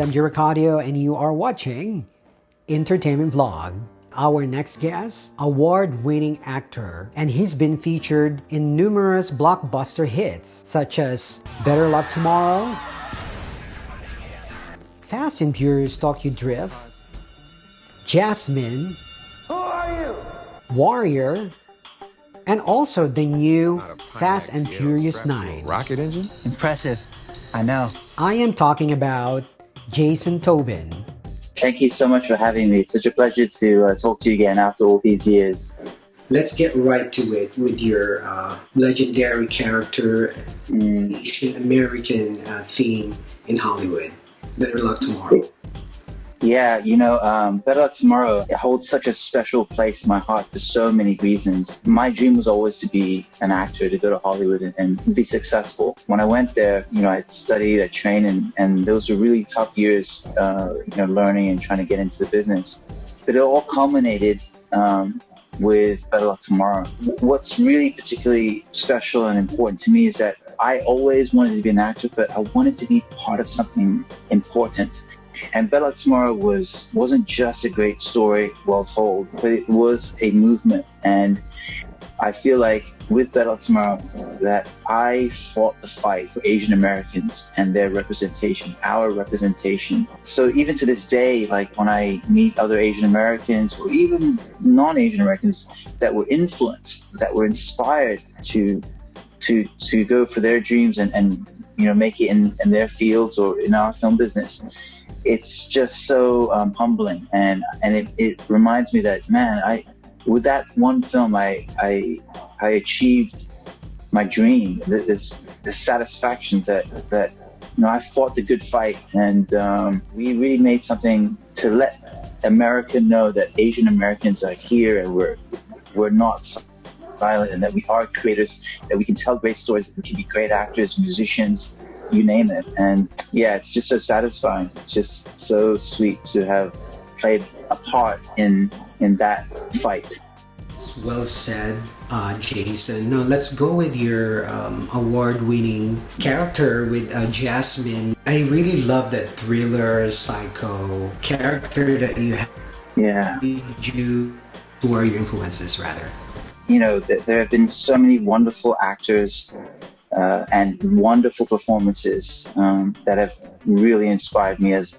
I'm Racadio and you are watching Entertainment Vlog. Our next guest, award-winning actor, and he's been featured in numerous blockbuster hits such as Better Luck Tomorrow, Fast and Furious Tokyo Drift, Jasmine, Who are you? Warrior, and also the new Fast and Furious 9. Rocket engine? Impressive. I know. I am talking about Jason Tobin. Thank you so much for having me. It's such a pleasure to talk to you again after all these years. Let's get right to it with your legendary character, Asian American theme in Hollywood. Better Luck Tomorrow. Yeah, you know, Better Luck Tomorrow, it holds such a special place in my heart for so many reasons. My dream was always to be an actor, to go to Hollywood and be successful. When I went there, you know, I studied, I trained, and those were really tough years, you know, learning and trying to get into the business. But it all culminated with Better Luck Tomorrow. What's really particularly special and important to me is that I always wanted to be an actor, but I wanted to be part of something important. And Better Luck Tomorrow wasn't just a great story, well told, but it was a movement. And I feel like with Better Luck Tomorrow that I fought the fight for Asian Americans and their representation, our representation. So even to this day, like when I meet other Asian Americans or even non-Asian Americans that were influenced, that were inspired to go for their dreams and you know, make it in their fields or in our film business, it's just so humbling, and it reminds me that, man, with that one film I achieved my dream. This satisfaction that you know, I fought the good fight, and we really made something to let America know that Asian Americans are here and we're not silent, and that we are creators, that we can tell great stories, that we can be great actors, musicians, you name it. And yeah, it's just so satisfying. It's just so sweet to have played a part in that fight. Well said, Jason. Now let's go with your award-winning character with Jasmine. I really love that thriller, psycho character that you have. Yeah. Who are your influences, rather? You know, there have been so many wonderful actors and wonderful performances that have really inspired me as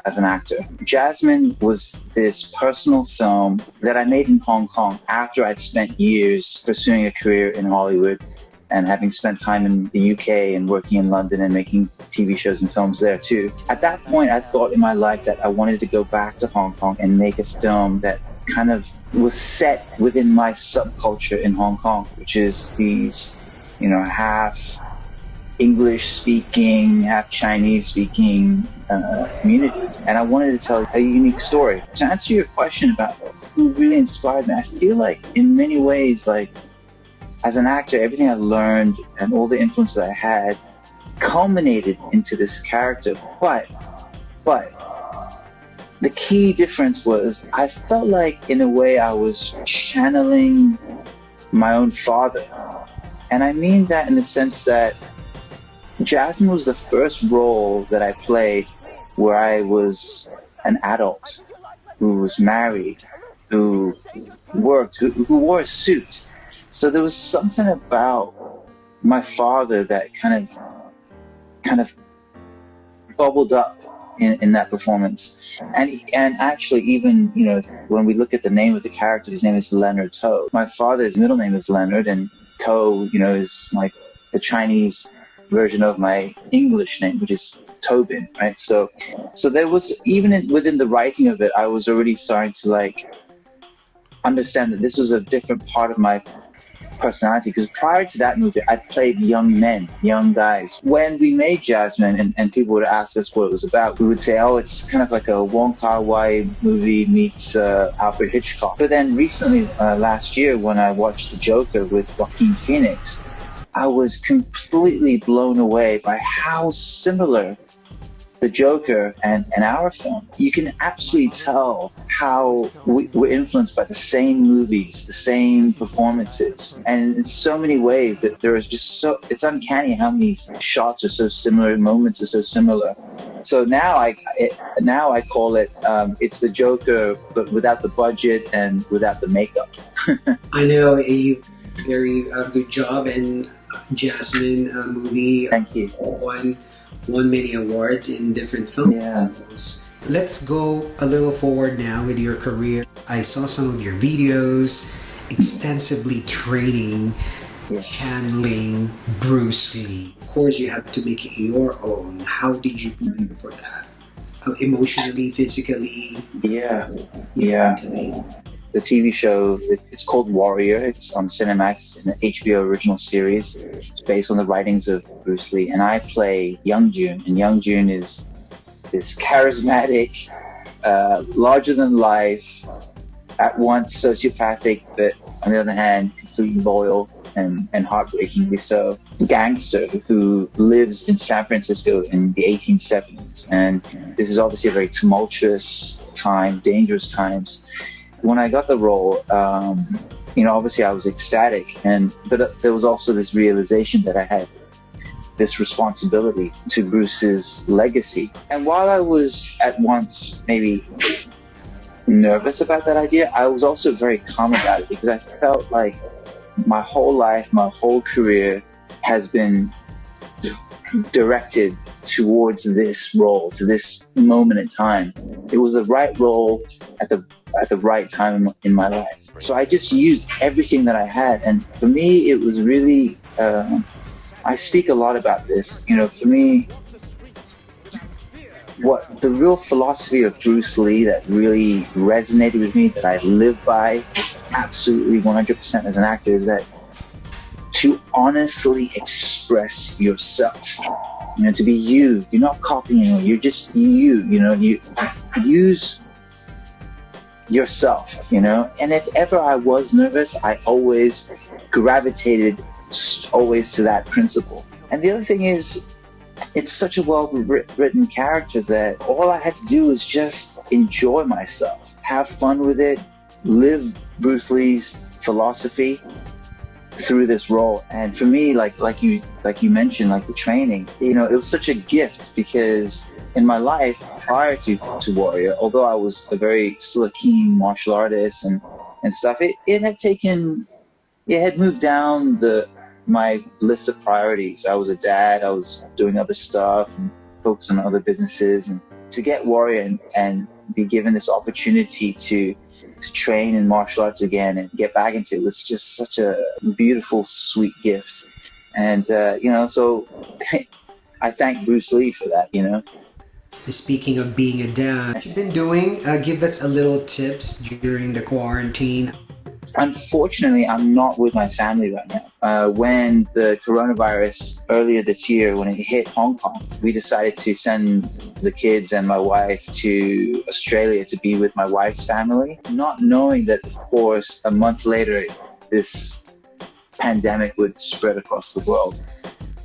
an actor. Jasmine was this personal film that I made in Hong Kong after I'd spent years pursuing a career in Hollywood and having spent time in the UK and working in London and making TV shows and films there too. At that point, I thought in my life that I wanted to go back to Hong Kong and make a film that kind of was set within my subculture in Hong Kong, which is these, you know, half English speaking, half Chinese speaking communities. And I wanted to tell a unique story. To answer your question about who really inspired me, I feel like in many ways, like as an actor, everything I learned and all the influence that I had culminated into this character. But the key difference was I felt like in a way I was channeling my own father. And I mean that in the sense that Jasmine was the first role that I played where I was an adult who was married, who worked, who wore a suit. So there was something about my father that kind of bubbled up in that performance. And actually, even, you know, when we look at the name of the character, his name is Leonard To. My father's middle name is Leonard, and To, you know, is like the Chinese version of my English name, which is Tobin, right? So there was, even within the writing of it, I was already starting to like understand that this was a different part of my personality, because prior to that movie, I played young men, young guys. When we made Jasmine and people would ask us what it was about, we would say, oh, it's kind of like a Wong Kar-wai movie meets Alfred Hitchcock. But then recently, last year, when I watched The Joker with Joaquin Phoenix, I was completely blown away by how similar The Joker and our film. You can absolutely tell how we're influenced by the same movies, the same performances, and in so many ways that there is just it's uncanny how many shots are so similar, moments are so similar. So now I call it it's the Joker, but without the budget and without the makeup. I know you very good job in Jasmine movie. Thank you. Won many awards in different films. Yeah. Let's go a little forward now with your career. I saw some of your videos, extensively training, channeling Bruce Lee. Of course, you have to make it your own. How did you prepare for that? Emotionally, physically? Yeah. Mentally? The TV show, it's called Warrior. It's on Cinemax, an HBO original series. It's based on the writings of Bruce Lee. And I play Young Jun. And Young Jun is this charismatic, larger than life, at once sociopathic, but on the other hand, completely loyal and heartbreakingly so, gangster who lives in San Francisco in the 1870s. And this is obviously a very tumultuous time, dangerous times. When I got the role, obviously I was ecstatic, but there was also this realization that I had this responsibility to Bruce's legacy. And while I was at once maybe nervous about that idea, I was also very calm about it, because I felt like my whole life, my whole career has been directed towards this role, to this moment in time. It was the right role at the right time in my life. So I just used everything that I had. And for me, it was really, I speak a lot about this. For me, what the real philosophy of Bruce Lee that really resonated with me, that I live by absolutely 100% as an actor, is that to honestly express yourself, to be you. You're not copying, you're just you, you use yourself, and if ever I was nervous, I always gravitated to that principle. And the other thing is, it's such a well-written character that all I had to do was just enjoy myself, have fun with it, live Bruce Lee's philosophy through this role. And for me, like you mentioned, like the training, it was such a gift, because in my life prior to Warrior, although I was a very still a keen martial artist and stuff, it had moved down my list of priorities. I was a dad, I was doing other stuff and focused on other businesses, and to get Warrior and be given this opportunity to train in martial arts again and get back into it was just such a beautiful, sweet gift. And so I thank Bruce Lee for that. Speaking of being a dad, what you've been doing, give us a little tips during the quarantine. Unfortunately, I'm not with my family right now. When the coronavirus earlier this year, when it hit Hong Kong, we decided to send the kids and my wife to Australia to be with my wife's family, not knowing that, of course, a month later, this pandemic would spread across the world.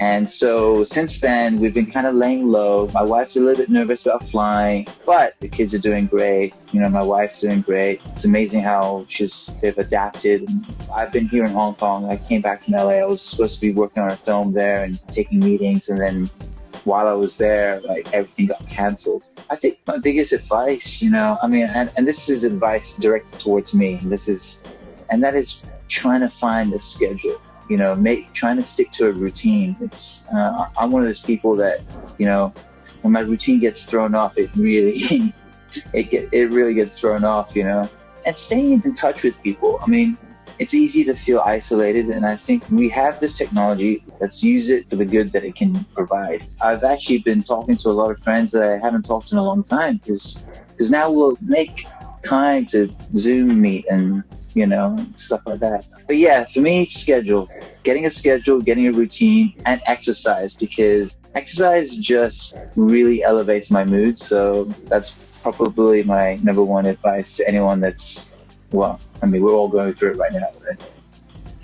And so since then, we've been kind of laying low. My wife's a little bit nervous about flying, but the kids are doing great. My wife's doing great. It's amazing how they've adapted. I've been here in Hong Kong. I came back from LA. I was supposed to be working on a film there and taking meetings. And then while I was there, everything got canceled. I think my biggest advice, and this is advice directed towards me. And that is trying to find a schedule. Trying to stick to a routine. I'm one of those people that, when my routine gets thrown off, it really gets thrown off, And staying in touch with people. It's easy to feel isolated, and I think we have this technology. Let's use it for the good that it can provide. I've actually been talking to a lot of friends that I haven't talked to in a long time, because now we'll make time to Zoom meet and stuff like that. But yeah, for me, getting a routine, and exercise, because exercise just really elevates my mood. So that's probably my number one advice to anyone we're all going through it right now. Right?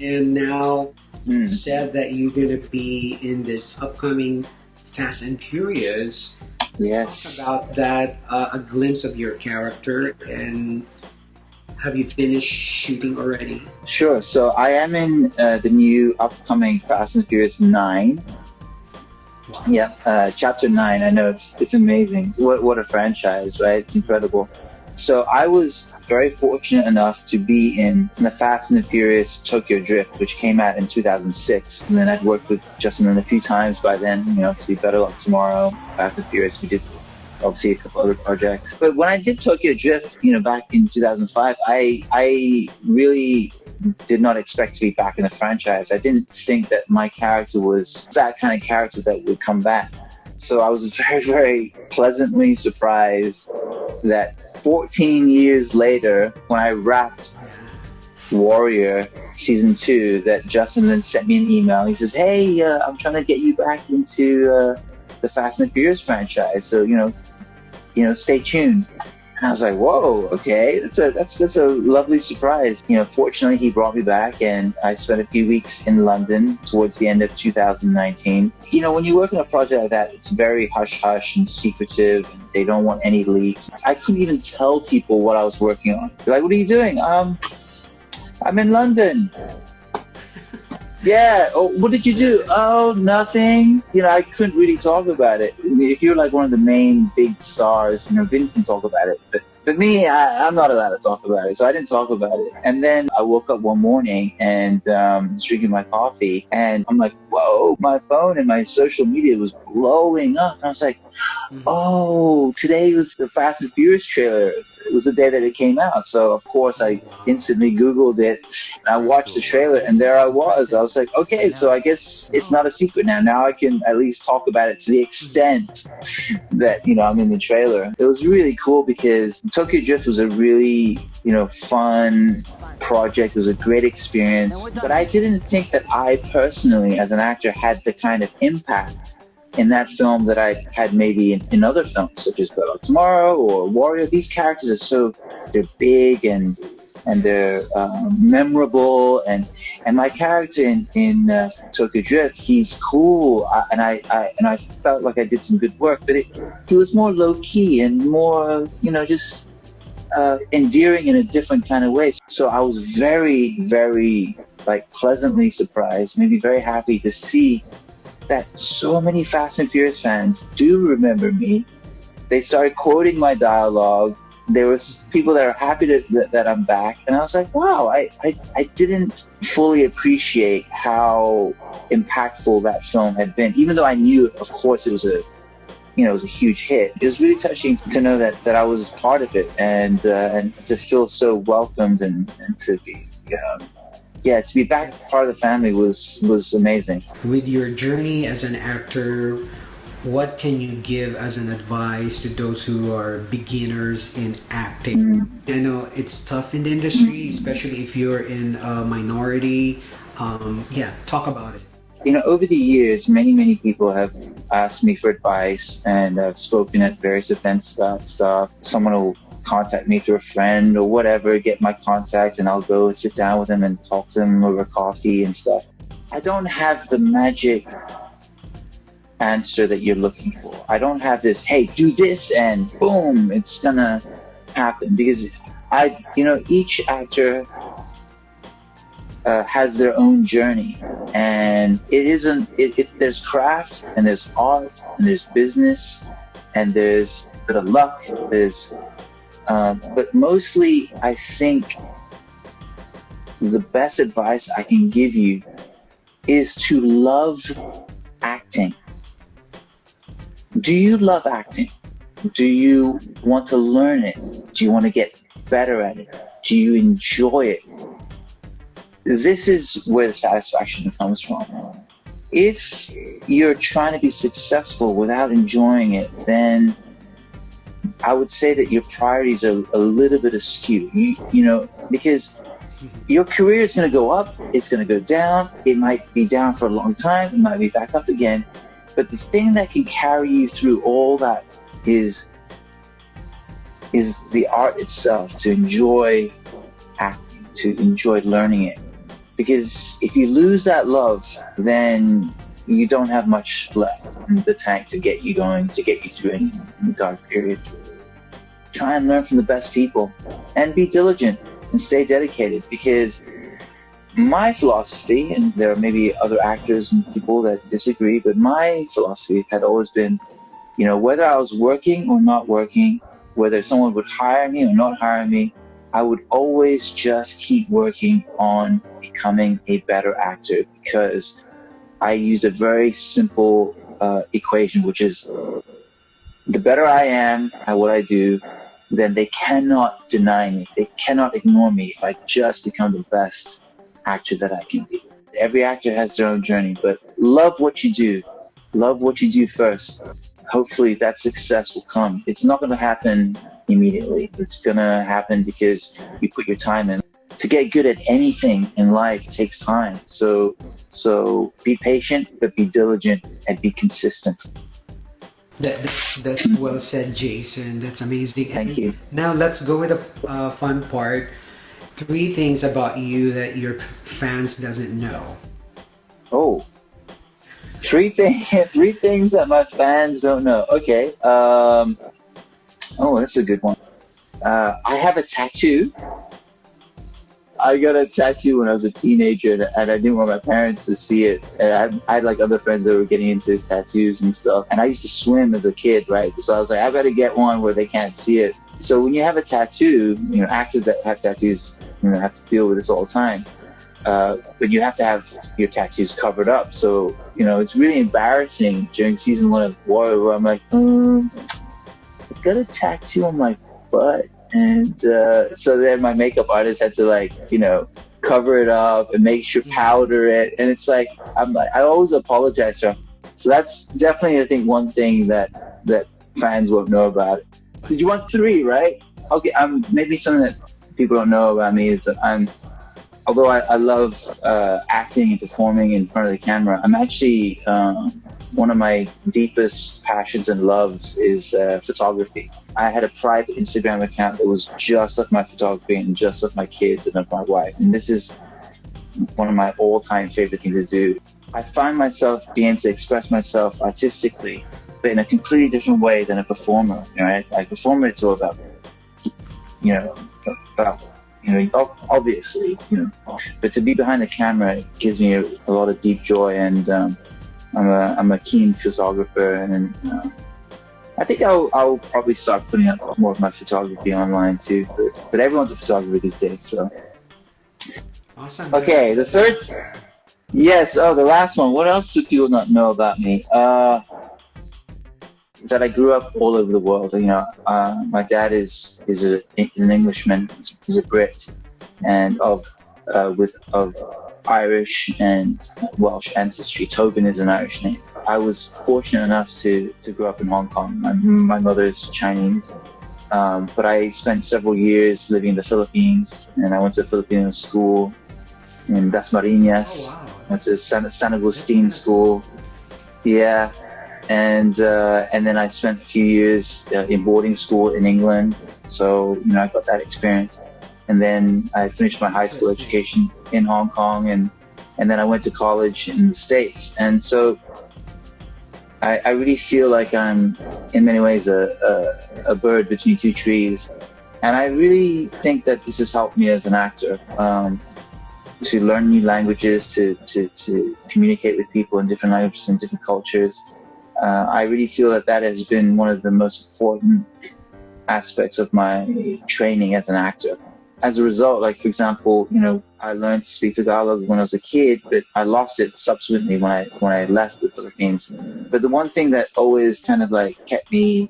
And now you said that you're going to be in this upcoming Fast and Furious. Yes. Talk about that, a glimpse of your character, and have you finished shooting already? Sure. So I am in the new upcoming Fast and Furious 9. Wow. Yeah, Chapter 9. I know it's amazing. What a franchise, right? It's incredible. So I was very fortunate enough to be in the Fast and the Furious Tokyo Drift, which came out in 2006. And then I'd worked with Justin a few times by then, you know, to Better Luck Tomorrow, Fast and Furious. We did obviously a couple other projects. But when I did Tokyo Drift, you know, back in 2005, I really did not expect to be back in the franchise. I didn't think that my character was that kind of character that would come back. So I was very, very pleasantly surprised that 14 years later, when I wrapped Warrior Season 2, that Justin then sent me an email. He says, hey, I'm trying to get you back into the Fast and Furious franchise. So, you know, stay tuned. And I was like, whoa, okay, that's a lovely surprise. You know, fortunately, he brought me back, and I spent a few weeks in London towards the end of 2019. You know, when you work on a project like that, it's very hush-hush and secretive, and they don't want any leaks. I couldn't even tell people what I was working on. They're like, what are you doing? I'm in London. Yeah. Oh, what did you do? Oh, nothing. You know, I couldn't really talk about it. I mean, if you're like one of the main big stars, you know, Vin can talk about it. But me, I'm not allowed to talk about it, so I didn't talk about it. And then I woke up one morning and was drinking my coffee, and I'm like, whoa, my phone and my social media was blowing up. And I was like, oh, today was the Fast and Furious trailer. It was the day that it came out. So, of course, I instantly Googled it. And I watched the trailer, and there I was. I was like, okay, so I guess it's not a secret now. Now I can at least talk about it to the extent that, you know, I'm in the trailer. It was really cool because Tokyo Drift was a really, you know, fun project. It was a great experience. But I didn't think that I personally, as an actor, had the kind of impact in that film that I had maybe in other films, such as Better Luck Tomorrow or Warrior. These characters are they're big and they're memorable, and my character in Tokyo Drift, he's cool, and I felt like I did some good work, but he was more low key and more, you know, just endearing in a different kind of way. So I was very, very like pleasantly surprised, maybe very happy to see that so many Fast and Furious fans do remember me. They started quoting my dialogue. There was people that are happy that I'm back. And I was like, wow, I didn't fully appreciate how impactful that film had been. Even though I knew, of course, it was a huge hit. It was really touching to know that I was part of it, and to feel so welcomed and to be... to be back part of the family was amazing. With your journey as an actor, what can you give as an advice to those who are beginners in acting? I know it's tough in the industry, especially if you're in a minority. Talk about it. You know, over the years, many people have asked me for advice, and I've spoken at various events about stuff. Someone will contact me through a friend or whatever, get my contact, and I'll go and sit down with them and talk to them over coffee and stuff. I don't have the magic answer that you're looking for. I don't have this, hey, do this and boom, it's gonna happen. Because each actor has their own journey, and there's craft, and there's art, and there's business, and there's a bit of luck, but mostly, I think the best advice I can give you is to love acting. Do you love acting? Do you want to learn it? Do you want to get better at it? Do you enjoy it? This is where the satisfaction comes from. If you're trying to be successful without enjoying it, then I would say that your priorities are a little bit askew, because your career is going to go up, it's going to go down, it might be down for a long time, it might be back up again, but the thing that can carry you through all that is the art itself, to enjoy acting, to enjoy learning it. Because if you lose that love, then you don't have much left in the tank to get you going, to get you through any dark period. Try and learn from the best people, and be diligent and stay dedicated, because My philosophy, and there are maybe other actors and people that disagree, but my philosophy had always been, whether I was working or not working, whether someone would hire me or not hire me, I would always just keep working on becoming a better actor, because I use a very simple equation, which is the better I am at what I do, then they cannot deny me. They cannot ignore me if I just become the best actor that I can be. Every actor has their own journey, but love what you do. Love what you do first. Hopefully that success will come. It's not going to happen immediately. It's going to happen because you put your time in. To get good at anything in life takes time. So be patient, but be diligent and be consistent. That's well said, Jason. That's amazing. Thank you. Now let's go with the fun part. 3 things about you that your fans doesn't know. Oh, three things that my fans don't know. Okay. Oh, that's a good one. I have a tattoo. I got a tattoo when I was a teenager, and I didn't want my parents to see it. And I had like other friends that were getting into tattoos and stuff. And I used to swim as a kid, right? So I was like, I better get one where they can't see it. So when you have a tattoo, actors that have tattoos, have to deal with this all the time. But you have to have your tattoos covered up. So, it's really embarrassing during season 1 of Warrior, where I'm like, I've got a tattoo on my butt. And so then my makeup artist had to cover it up and make sure powder it. And it's like, I always apologize to them. So that's definitely, I think, one thing that fans won't know about it. Did you want 3, right? Okay, maybe something that people don't know about me is that although I love acting and performing in front of the camera, I'm actually, one of my deepest passions and loves is photography. I had a private Instagram account that was just of my photography and just of my kids and of my wife. And this is one of my all-time favorite things to do. I find myself being able to express myself artistically, but in a completely different way than a performer. Right? Like, a performer, it's all about, obviously, but to be behind the camera gives me a lot of deep joy, and I'm a keen photographer, and I think I'll probably start putting up more of my photography online too. But everyone's a photographer these days, so. Awesome. Okay, the third. Yes. Oh, the last one. What else do people not know about me? Is that I grew up all over the world. My dad is an Englishman. He's a Brit, and of Irish and Welsh ancestry. Tobin is an Irish name. I was fortunate enough to grow up in Hong Kong. My mother is Chinese, but I spent several years living in the Philippines, and I went to a Filipino school in Dasmariñas. Oh, wow. Went to San Agustin School. Yeah, and then I spent a few years in boarding school in England. So I got that experience. And then I finished my high school education in Hong Kong, and then I went to college in the States. And so I really feel like I'm, in many ways, a bird between 2 trees. And I really think that this has helped me as an actor, to learn new languages, to communicate with people in different languages and different cultures. I really feel that has been one of the most important aspects of my training as an actor. As a result, like, for example, I learned to speak Tagalog when I was a kid, but I lost it subsequently when I left the Philippines. But the one thing that always kind of kept me,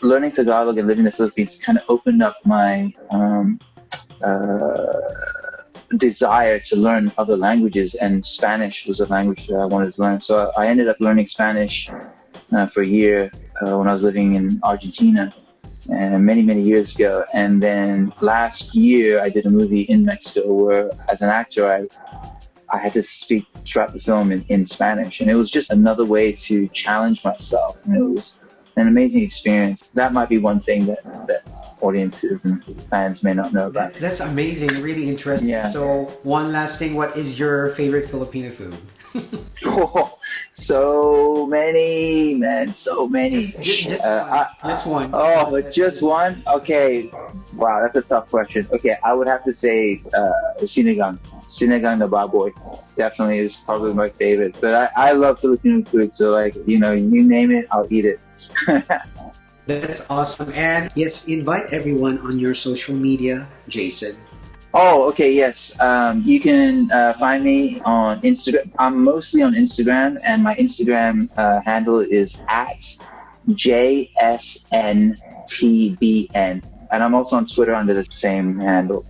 learning Tagalog and living in the Philippines kind of opened up my desire to learn other languages, and Spanish was a language that I wanted to learn. So I ended up learning Spanish for a year when I was living in Argentina. Many, many years ago. And then last year I did a movie in Mexico where, as an actor, I had to speak throughout the film in Spanish. And it was just another way to challenge myself. And it was an amazing experience. That might be one thing that audiences and fans may not know about. That's amazing, really interesting. Yeah. So one last thing, what is your favorite Filipino food? So many, man, so many. Just one. Oh, just one? Okay. Wow, that's a tough question. Okay, I would have to say sinigang. Sinigang na baboy. Definitely is probably my favorite. But I love Filipino food, so like, you name it, I'll eat it. That's awesome. And yes, invite everyone on your social media, Jason. Oh, okay, yes. You can find me on Instagram. I'm mostly on Instagram, and my Instagram handle is at JSNTBN. And I'm also on Twitter under the same handle.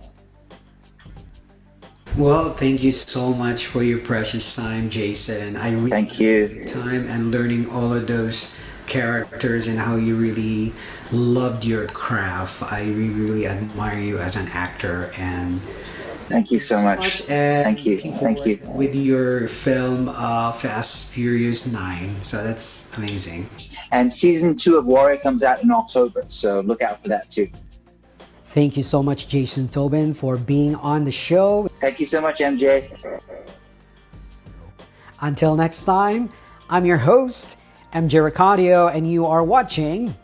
Well, thank you so much for your precious time, Jason. I really Thank you. had time and learning all of those characters and how you really loved your craft. I really, really admire you as an actor, and thank you so much. And Thank you. Thank you. with your film Fast Furious 9. So that's amazing. And season 2 of Warrior comes out in October, so look out for that too. Thank you so much, Jason Tobin, for being on the show. Thank you so much, MJ. Until next time, I'm your host, MJ Racadio, and you are watching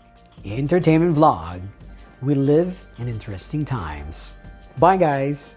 Entertainment Vlog. We live in interesting times. Bye, guys.